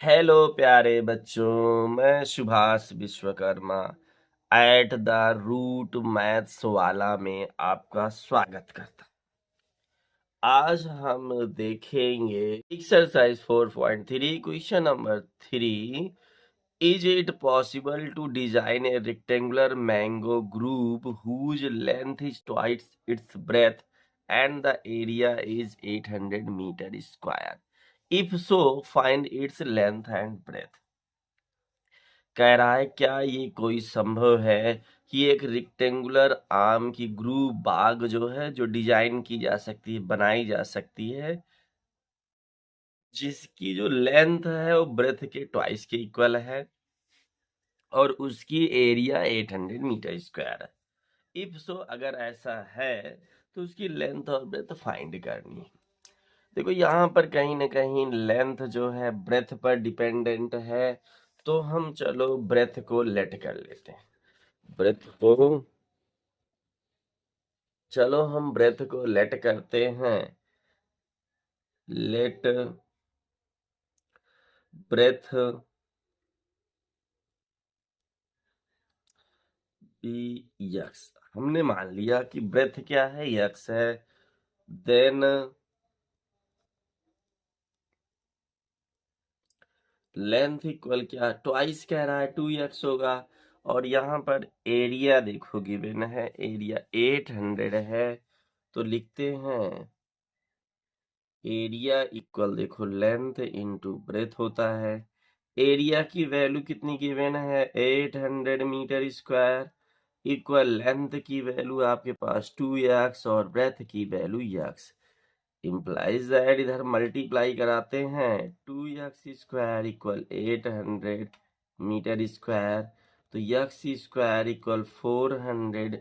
Hello प्यारे बच्चों, मैं Subhash Vishwakarma at the root maths वाला में आपका स्वागत करता हूं। आज हम देखेंगे exercise 4.3 question number 3। Is it possible to design a rectangular mango grove whose length is twice its breadth and the area is 800 metre square? If so find its length and breadth. कह रहा है क्या ये कोई संभव है कि एक रेक्टेंगुलर आम की ग्रुप बाग जो है जो डिजाइन की जा सकती है, बनाई जा सकती है, जिसकी जो लेंथ है वो ब्रेथ के ट्वाइस के इक्वल है और उसकी एरिया 800 मीटर स्क्वायर है। इफ सो अगर ऐसा है तो उसकी लेंथ और ब्रेथ फाइंड करनी है। देखो यहाँ पर कहीं ना कहीं लेंथ जो है ब्रेथ पर डिपेंडेंट है, तो हम चलो ब्रेथ को लेट कर लेते हैं। ब्रेथ को चलो हम ब्रेथ को लेट करते हैं। Let breadth be x. हमने मान लिया कि ब्रेथ क्या है, यक्स है। देन लेंथ इक्वल क्या, ट्वाइस कह रहा है 2x होगा। और यहाँ पर एरिया देखो गिवन है, एरिया 800 है, तो लिखते हैं एरिया इक्वल, देखो लेंथ इंटू ब्रेथ होता है। एरिया की वैल्यू कितनी गिवन है, 800 मीटर स्क्वायर, इक्वल लेंथ की वैल्यू आपके पास 2x और ब्रेथ की वैल्यू x। इम्प्लाइज दैट इधर मल्टीप्लाई कराते हैं, 2x square equal 800 metre square, तो x square equal 400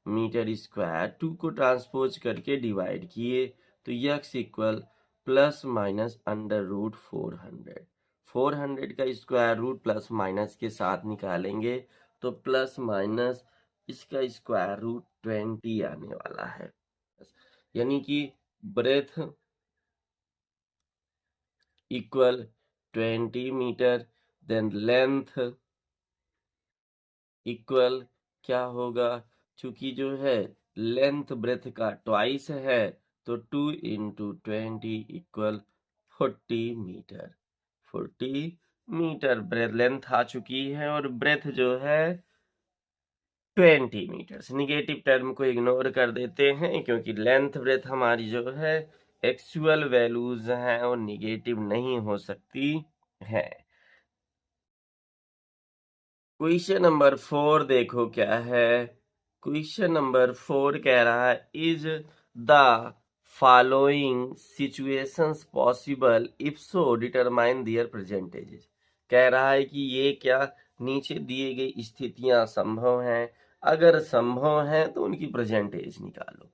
metre square. 2 को ट्रांसपोज करके डिवाइड किए तो x equal plus minus under root 400। 400 का स्क्वायर रूट प्लस माइनस के साथ निकालेंगे तो प्लस माइनस इसका स्क्वायर रूट 20 आने वाला है। यानी कि breadth equal 20 metre, then length equal क्या होगा, चूंकि जो है लेंथ ब्रेथ का ट्वाइस है तो 2 into 20 equal 40 metre. 40 metre breadth length आ चुकी है और ब्रेथ जो है 20 मीटर। निगेटिव टर्म को इग्नोर कर देते हैं क्योंकि लेंथ ब्रेथ हमारी जो है एक्चुअल वैल्यूज हैं और निगेटिव नहीं हो सकती है। क्वेश्चन नंबर 4 देखो क्या है। क्वेश्चन नंबर 4 कह रहा है is the following situations possible, if so determine their percentages. कह रहा है कि ये क्या नीचे दिए गई स्थितियां संभव हैं, अगर संभव हैं तो उनकी प्रेजेंटेज निकालो।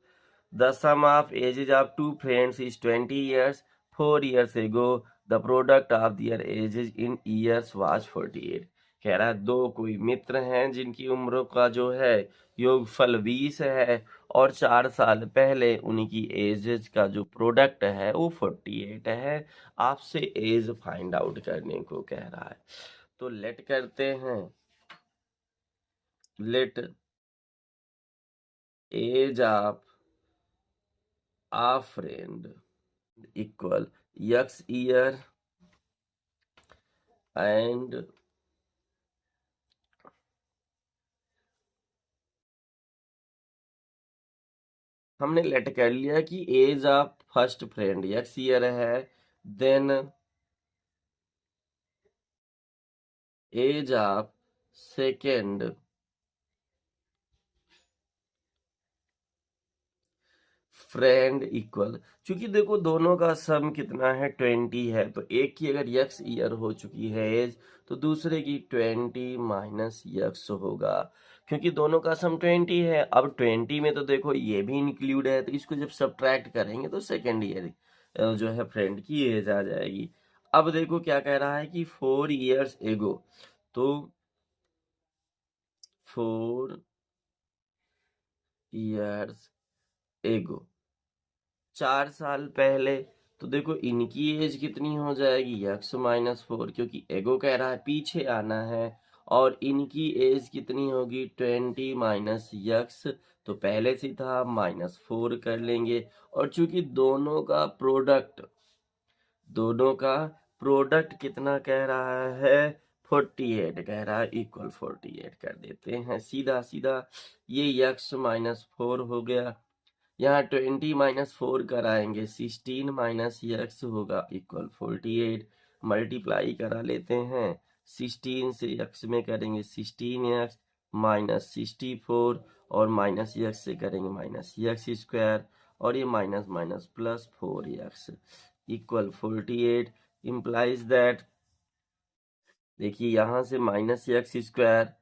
The sum of ages of two friends is 20 years. 4 years ago, the product of their ages in years was 48. कह रहा है दो कोई मित्र हैं जिनकी उम्रों का जो है योगफल 20 है और 4 साल पहले उनकी एजेस का जो प्रोडक्ट है वो 48 है। आपसे एज फाइंड आउट करने को कह रहा है, तो लेट करते हैं। Let age of a friend equal x year and हमने लेट कर लिया कि age of first friend x year है, then age of second friend equal, क्योंकि देखो दोनों का सम कितना है 20 है, तो एक की अगर x ईयर हो चुकी है एज तो दूसरे की 20 माइनस x होगा, क्योंकि दोनों का सम 20 है। अब 20 में तो देखो ये भी इंक्लूड है, तो इसको जब सब्ट्रैक्ट करेंगे तो सेकेंड ईयर जो है फ्रेंड की एज आ जाएगी। अब देखो क्या कह रहा है कि 4 years एगो, तो 4 years एगो 4 साल पहले, तो देखो इनकी एज कितनी हो जाएगी x-4, क्योंकि एगो कह रहा है पीछे आना है, और इनकी एज कितनी होगी 20 माइनस यक्स, तो पहले से था -4 कर लेंगे। और चूंकि दोनों का प्रोडक्ट कितना कह रहा है 48 कह रहा है, इक्वल 48 कर देते हैं सीधा सीधा। ये x-4 हो गया, यहाँ 20 -4 कराएंगे 16 माइनस यक्स होगा इक्वल 48, मल्टीप्लाई करा लेते हैं 16 से यक्स में करेंगे 16x माइनस 64, और माइनस यक्स से करेंगे माइनस यक्स स्क्वायर, और ये minus minus plus 4x equal 48 implies that, देखिए यहाँ से माइनस एक्स स्क्वायर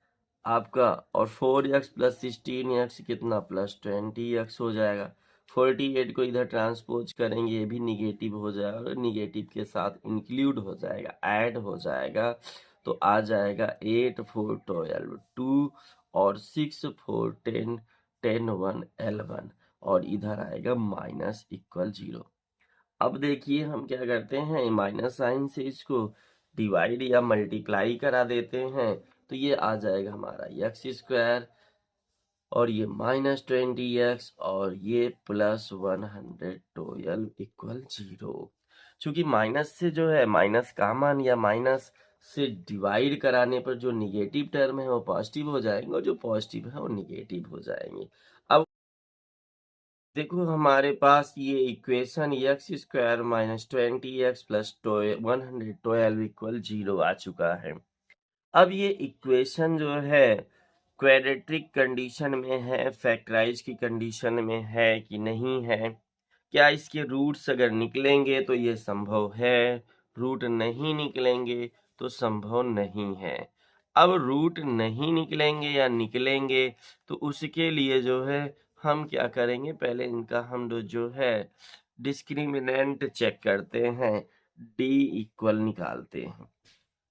आपका और 4x प्लस 16x कितना प्लस 20x हो जाएगा। 48 को इधर ट्रांसपोज करेंगे, ये भी निगेटिव हो जाएगा, और निगेटिव के साथ इंक्लूड हो जाएगा, ऐड हो जाएगा, तो आ जाएगा 8 4 12 2 और 6 4 10 10 1 11, और इधर आएगा माइनस इक्वल 0। अब देखिए हम क्या करते हैं, माइनस साइन से इसको डिवाइड या मल्टीप्लाई करा देते हैं, तो ये आ जाएगा हमारा एक्स स्क्वायर, और ये -20x, और ये +112 इक्वल 0। चूंकि माइनस से जो है माइनस का मान या माइनस से डिवाइड कराने पर जो निगेटिव टर्म है वो पॉजिटिव हो जाएंगे, और जो पॉजिटिव है वो निगेटिव हो जाएंगे। अब देखो हमारे पास ये equation x² minus 20x plus 112 equal 0 आ चुका है। अब ये इक्वेशन जो है क्वाड्रेटिक कंडीशन में है, फैक्टराइज की कंडीशन में है कि नहीं है, क्या इसके रूट्स अगर निकलेंगे तो ये संभव है, रूट नहीं निकलेंगे तो संभव नहीं है। अब रूट नहीं निकलेंगे या निकलेंगे तो उसके लिए जो है हम क्या करेंगे, पहले इनका हम जो है डिस्क्रिमिनेंट चेक करते हैं, डी इक्वल निकालते हैं।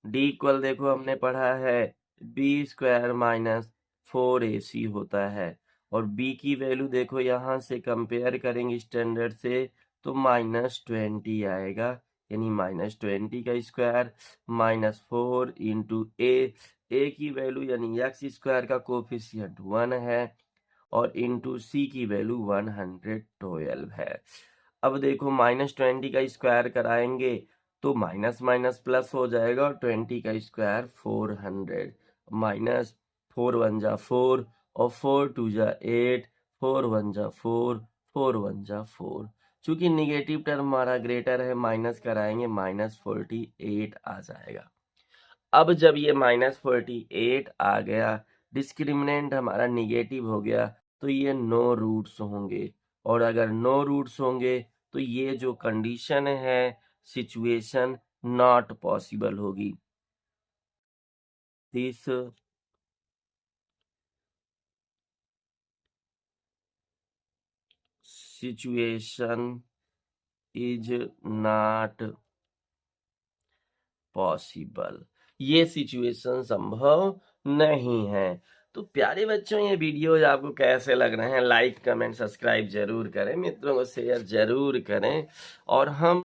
डी इक्वल देखो हमने पढ़ा है b² माइनस 4ac होता है, और b की वैल्यू देखो यहाँ से कंपेयर करेंगे स्टैंडर्ड से तो -20 आएगा, यानी -20 का स्क्वायर -4 इंटू ए की वैल्यू यानी x² का कोफिशिएंट 1 है, और इंटू सी की वैल्यू 112 है। अब देखो -20 का स्क्वायर कराएंगे तो माइनस माइनस प्लस हो जाएगा, और 20 का स्क्वायर 400, माइनस 4 1 जा 4, और 4 2 जा 8, 4 1 जा 4, 4 1 जा 4। चूंकि निगेटिव टर्म हमारा ग्रेटर है, माइनस कराएंगे -48 आ जाएगा। अब जब ये -48 आ गया, डिस्क्रिमिनेंट हमारा निगेटिव हो गया, तो ये नो रूट्स होंगे, और अगर नो रूट्स होंगे तो ये जो कंडीशन है सिचुएशन नॉट पॉसिबल होगी। This situation is not possible, ये सिचुएशन संभव नहीं है। तो प्यारे बच्चों ये वीडियो आपको कैसे लग रहे हैं, लाइक कमेंट सब्सक्राइब जरूर करें, मित्रों को शेयर जरूर करें, और हम